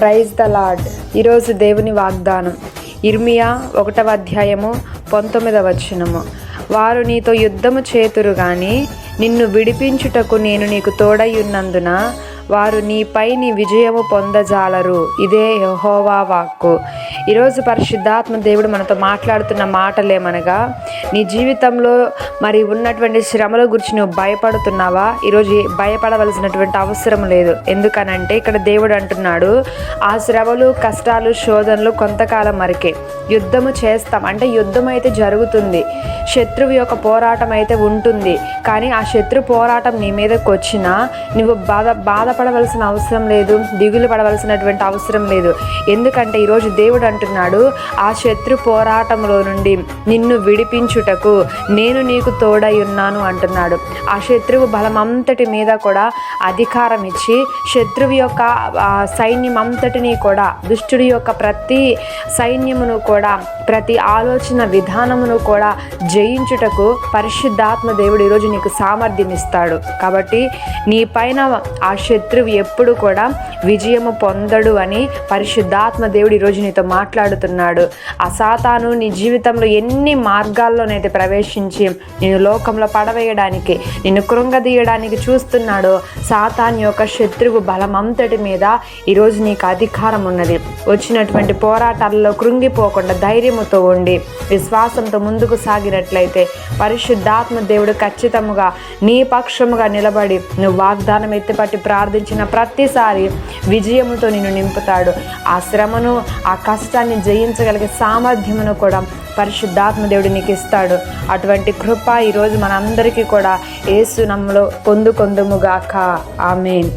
Praise the lord. ఈరోజు దేవుని వాగ్దానం ఇర్మియా 1వ అధ్యాయము 19వ వచనము. వారు నీతో యుద్ధము చేతురు గాని నిన్ను విడిపించుటకు నేను నీకు తోడయ్యున్నందున వారు నీపై నీ విజయము పొందజాలరు. ఇదే యెహోవా వాక్కు. ఈరోజు పరిశుద్ధాత్మ దేవుడు మనతో మాట్లాడుతున్న మాటలేమనగా, నీ జీవితంలో మరి ఉన్నటువంటి శ్రమల గురించి నువ్వు భయపడుతున్నావా? ఈరోజు భయపడవలసినటువంటి అవసరం లేదు. ఎందుకనంటే ఇక్కడ దేవుడు అంటున్నాడు, ఆ శ్రమలు, కష్టాలు, శోధనలు కొంతకాలం వరకే. యుద్ధము చేస్తాం అంటే యుద్ధం అయితే జరుగుతుంది, శత్రువు యొక్క పోరాటం అయితే ఉంటుంది. కానీ ఆ శత్రు పోరాటం నీ మీదకి వచ్చినా నువ్వు బాధపడవలసిన అవసరం లేదు, దిగులు పడవలసినటువంటి అవసరం లేదు. ఎందుకంటే ఈరోజు దేవుడు అంటున్నాడు, ఆ శత్రు పోరాటంలో నుండి నిన్ను విడిపించుటకు నేను నీకు తోడై ఉన్నాను అంటున్నాడు. ఆ శత్రువు బలమంతటి మీద కూడా అధికారం ఇచ్చి శత్రువు యొక్క సైన్యం అంతటినీ కూడా, దుష్టుడి యొక్క ప్రతి సైన్యమును కూడా, ప్రతి ఆలోచన విధానమును కూడా జయించుటకు పరిశుద్ధాత్మ దేవుడు ఈరోజు నీకు సామర్థ్యం ఇస్తాడు. కాబట్టి నీ పైన ఆ శత్రువు ఎప్పుడు కూడా విజయము పొందడు అని పరిశుద్ధాత్మ దేవుడు ఈరోజు నీతో మాట్లాడుతున్నాడు. ఆ సాతాను నీ జీవితంలో ఎన్ని మార్గాల్లోనైతే ప్రవేశించి నేను లోకంలో పడవేయడానికి, నిన్ను కృంగదీయడానికి చూస్తున్నాడో, సాతాను యొక్క శత్రువు బలమంతటి మీద ఈరోజు నీకు అధికారం ఉన్నది. వచ్చినటువంటి పోరాటాలలో కృంగిపోకుండా ధైర్యముతో ఉండి విశ్వాసంతో ముందుకు సాగినట్లయితే పరిశుద్ధాత్మ దేవుడు ఖచ్చితంగా నీ పక్షముగా నిలబడి నువ్వు వాగ్దానం ఎత్తిపట్టి ప్రార్థించిన ప్రతిసారి విజయముతో నిన్ను నింపుతాడు. ఆ శ్రమను, ఆ కష్టాన్ని జయించగలిగే సామర్థ్యమును కూడా పరిశుద్ధాత్మ దేవుడు నీకు ఇస్తాడు. అటువంటి కృప ఈరోజు మనందరికీ కూడా యేసు నామములో పొందుకొందుముగాక. ఆమేన్.